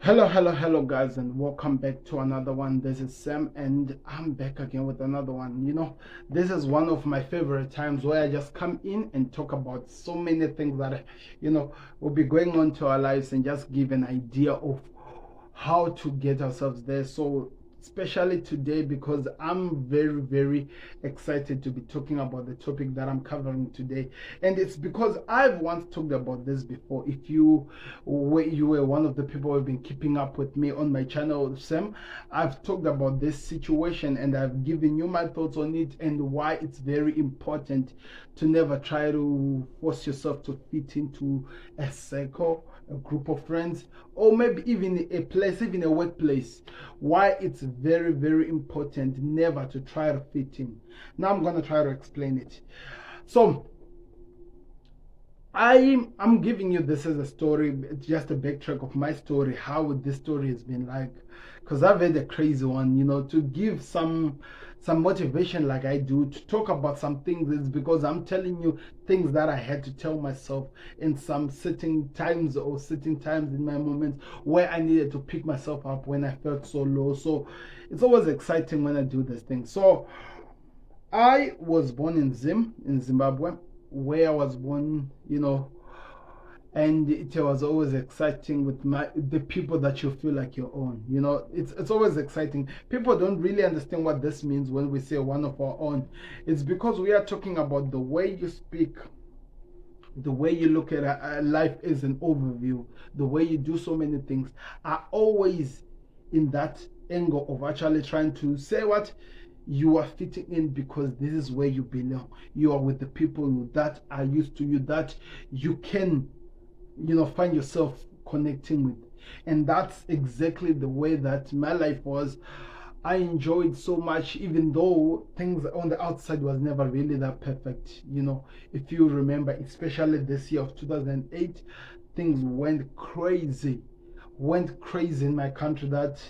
Hello, guys, and welcome back to another one. This is Sam, and I'm back again with another one. This is one of my favorite times where I just come in and talk about so many things that, will be going on to our lives and just give an idea of how to get ourselves there. So, especially today, because I'm very, very excited to be talking about the topic that I'm covering today. And it's because I've once talked about this before. If you were one of the people who've been keeping up with me on my channel, Sam, I've talked about this situation and I've given you my thoughts on it and why it's very important to never try to force yourself to fit into a circle, a group of friends, or maybe even a place, even a workplace. Why it's very, very important never to try to fit in. Now I'm going to try to explain it. So I'm giving you this as a story, just a backtrack of my story, how this story has been like, because I've had a crazy one, to give some motivation like I do, to talk about some things. It's because I'm telling you things that I had to tell myself in some certain times in my moments where I needed to pick myself up when I felt so low. So it's always exciting when I do this thing. So I was born in Zimbabwe, where I was born, and it was always exciting with the people that you feel like your own. It's always exciting. People don't really understand what this means when we say one of our own. It's because we are talking about the way you speak, the way you look at life as an overview, the way you do so many things are always in that angle of actually trying to say what you are fitting in, because this is where you belong. You are with the people that are used to you, that you can find yourself connecting with. And that's exactly the way that my life was. I enjoyed so much, even though things on the outside was never really that perfect. If you remember, especially this year of 2008, things went crazy in my country. That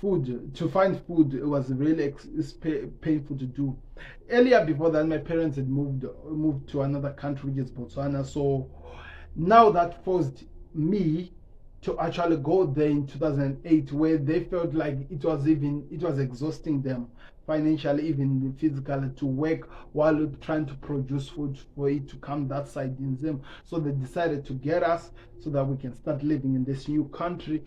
to find food, it was really painful to do. Earlier before that, my parents had moved to another country, which is Botswana. So now that forced me to actually go there in 2008, where they felt like it was exhausting them financially, even physically, to work while trying to produce food for it to come that side in them. So they decided to get us so that we can start living in this new country.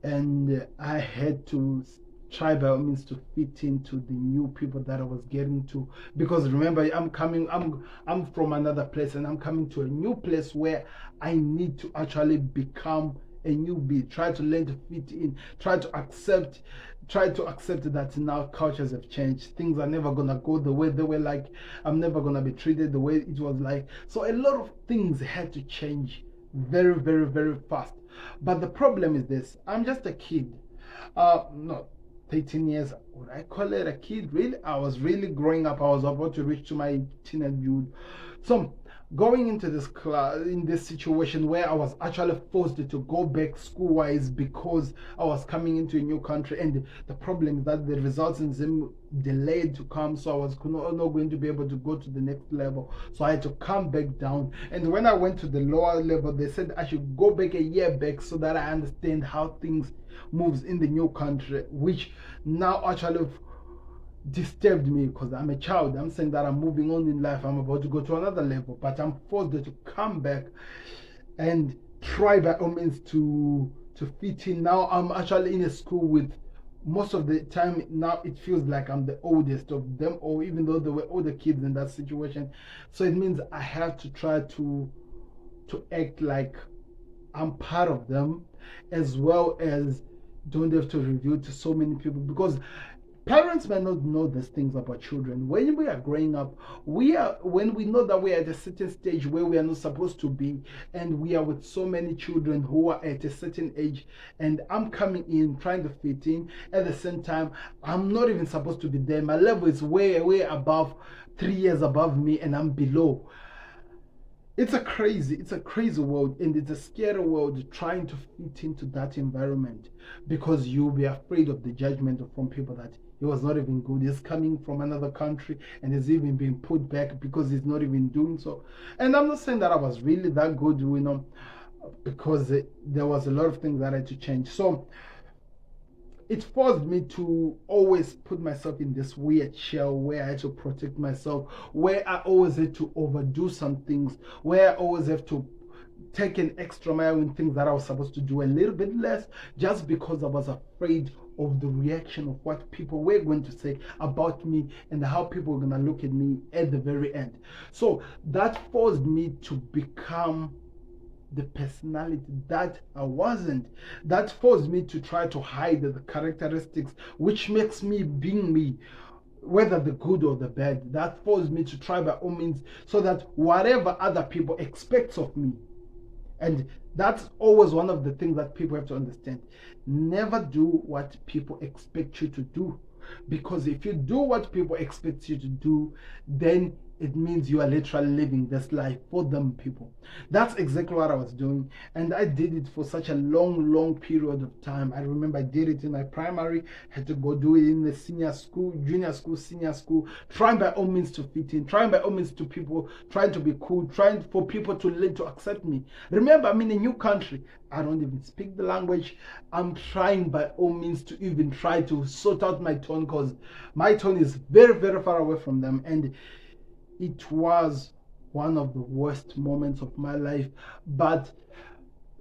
And I had to try by all means to fit into the new people that I was getting to, because remember, I'm from another place and I'm coming to a new place where I need to actually become a newbie, try to learn to fit in, try to accept that now cultures have changed. Things are never gonna go the way they were like. I'm never gonna be treated the way it was like. So a lot of things had to change very, very, very fast. But the problem is this: I'm just a kid. No, 13 years. Would I call it a kid? Really? I was really growing up. I was about to reach to my teenagehood. So going into this class, in this situation where I was actually forced to go back school-wise because I was coming into a new country, and the problem is that the results in them delayed to come, so I was not going to be able to go to the next level. So I had to come back down. And when I went to the lower level, they said I should go back a year back so that I understand how things moves in the new country, which now actually disturbed me, because I'm a child. I'm saying that I'm moving on in life. I'm about to go to another level, but I'm forced to come back and try by all means to fit in. Now I'm actually in a school with, most of the time now it feels like I'm the oldest of them, or even though there were older kids in that situation. So it means I have to try to act like I'm part of them, as well as don't have to reveal to so many people, because parents may not know these things about children. When we are growing up, when we know that we are at a certain stage where we are not supposed to be, and we are with so many children who are at a certain age, and I'm coming in trying to fit in. At the same time, I'm not even supposed to be there. My level is way above, 3 years above me, and I'm below. It's a crazy world, and it's a scary world trying to fit into that environment, because you'll be afraid of the judgment from people that he was not even good. He's coming from another country and is even being put back because he's not even doing so. And I'm not saying that I was really that good. because there was a lot of things that I had to change. So it forced me to always put myself in this weird shell where I had to protect myself, where I always had to overdo some things, where I always have to take an extra mile in things that I was supposed to do a little bit less, just because I was afraid of the reaction of what people were going to say about me and how people were going to look at me at the very end. So that forced me to become the personality that I wasn't. That forced me to try to hide the characteristics which makes me being me, whether the good or the bad. That forced me to try by all means, so that whatever other people expect of me, and that's always one of the things that people have to understand. Never do what people expect you to do. Because if you do what people expect you to do, then it means you are literally living this life for them people. That's exactly what I was doing, and I did it for such a long period of time. I remember I did it in my primary, had to go do it in the senior school, junior school, senior school, trying by all means to fit in, trying by all means to people, trying to be cool, trying for people to learn to accept me. Remember, I'm in a new country. I don't even speak the language. I'm trying by all means to even try to sort out my tone, because my tone is very far away from them. And it was one of the worst moments of my life, but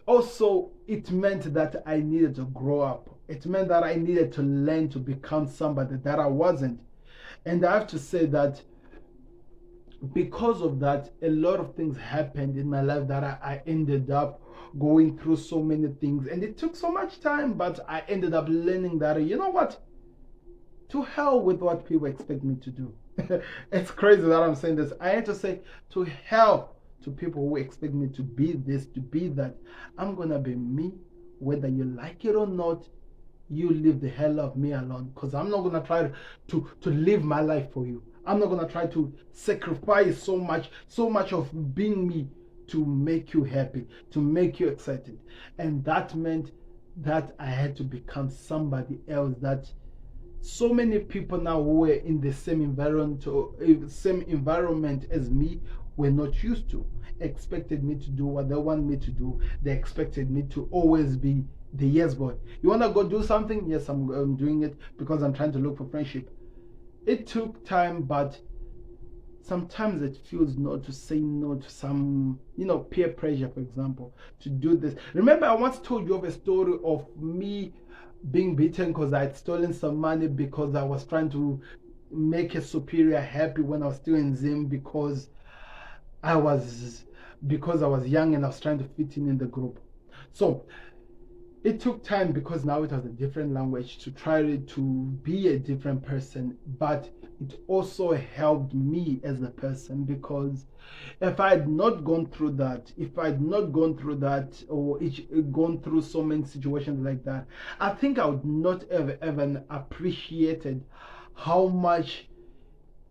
also it meant that I needed to grow up. It meant that I needed to learn to become somebody that I wasn't. And I have to say that because of that, a lot of things happened in my life that I ended up going through so many things, and it took so much time, but I ended up learning that, you know what, to hell with what people expect me to do. It's crazy that I'm saying this. I had to say to hell to people who expect me to be this, to be that. I'm gonna be me, whether you like it or not. You leave the hell of me alone, because I'm not gonna try to live my life for you. I'm not gonna try to sacrifice so much of being me to make you happy, to make you excited. And that meant that I had to become somebody else that so many people now who were in the same environment as me were not used to. Expected me to do what they want me to do. They expected me to always be the yes boy. You want to go do something? Yes, I'm doing it because I'm trying to look for friendship. It took time, but sometimes it feels no to say no to some, peer pressure, for example, to do this. Remember, I once told you of a story of me being beaten because I had stolen some money because I was trying to make a superior happy when I was still in Zim, because I was young and I was trying to fit in the group. So it took time, because now it was a different language, to try to be a different person, but it also helped me as a person, because if I had not gone through that, or gone through so many situations like that, I think I would not have even appreciated how much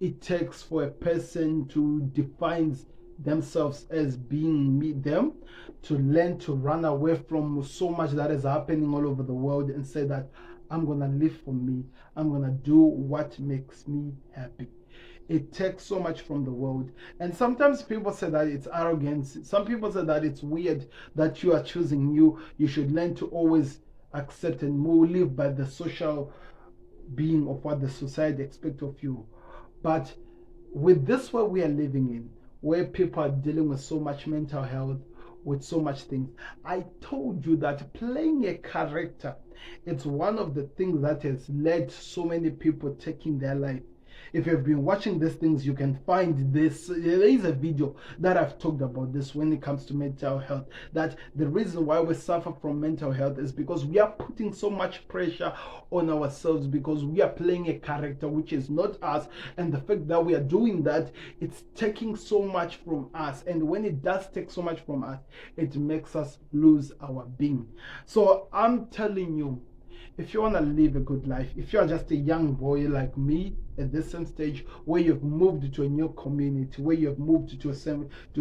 it takes for a person to define themselves as being them, to learn to run away from so much that is happening all over the world and say that I'm gonna live for me, I'm gonna do what makes me happy. It takes so much from the world. And sometimes people say that it's arrogance. Some people say that it's weird that you are choosing you should learn to always accept and live by the social being of what the society expects of you. But with this world we are living in, where people are dealing with so much mental health, with so much things, I told you that playing a character, it's one of the things that has led so many people taking their life. If you've been watching these things, you can find this. There is a video that I've talked about this when it comes to mental health, that the reason why we suffer from mental health is because we are putting so much pressure on ourselves, because we are playing a character which is not us, and the fact that we are doing that, it's taking so much from us. And when it does take so much from us, it makes us lose our being. So I'm telling you, if you want to live a good life, if you're just a young boy like me at this same stage, where you've moved to a new community, where you've moved to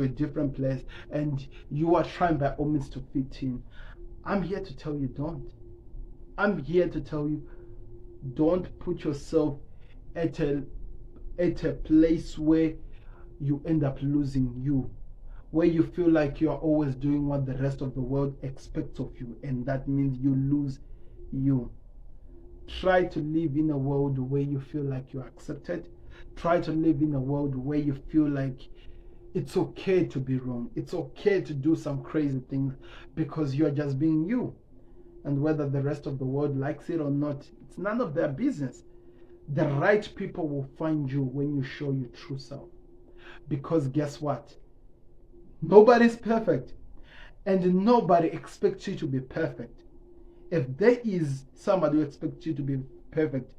a different place, and you are trying by all means to fit in, I'm here to tell you don't. I'm here to tell you, don't put yourself at a place where you end up losing you. where you feel like you are always doing what the rest of the world expects of you, and that means you lose you. Try to live in a world where you feel like you're accepted. Try to live in a world where you feel like it's okay to be wrong. It's okay to do some crazy things because you're just being you. And whether the rest of the world likes it or not, it's none of their business. The right people will find you when you show your true self. Because guess what? Nobody's perfect. And nobody expects you to be perfect. If there is somebody who expects you to be perfect,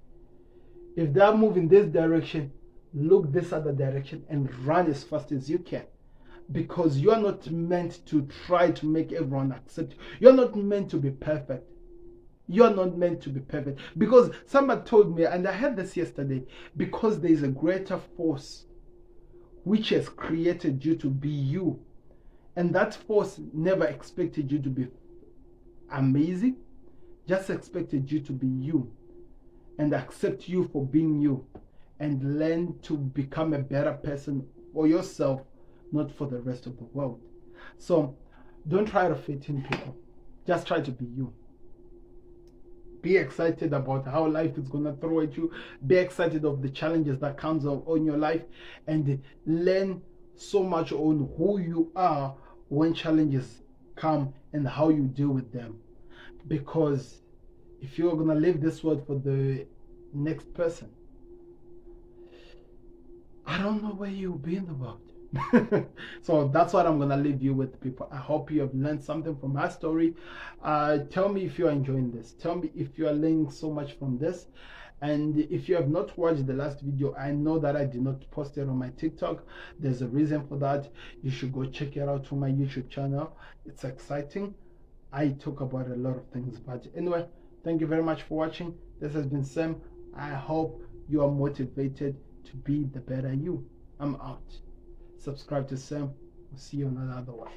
if they're moving this direction, look this other direction and run as fast as you can. Because you're not meant to try to make everyone accept you. You're not meant to be perfect. You're not meant to be perfect. Because somebody told me, and I heard this yesterday, because there is a greater force which has created you to be you. And that force never expected you to be amazing, just expected you to be you and accept you for being you and learn to become a better person for yourself, not for the rest of the world. So don't try to fit in people. Just try to be you. Be excited about how life is going to throw at you. Be excited of the challenges that comes on your life, and learn so much on who you are when challenges come and how you deal with them. Because if you're going to live this world for the next person, I don't know where you'll be in the world. So that's what I'm gonna leave you with, people. I hope you have learned something from my story. Tell me if you are enjoying this. Tell me if you are learning so much from this. And if you have not watched the last video, I know that I did not post it on my TikTok. There's a reason for that. You should go check it out on my YouTube channel. It's exciting. I talk about a lot of things. But anyway, thank you very much for watching. This has been Sam. I hope you are motivated to be the better you. I'm out. Subscribe to Sam. We'll see you on another one.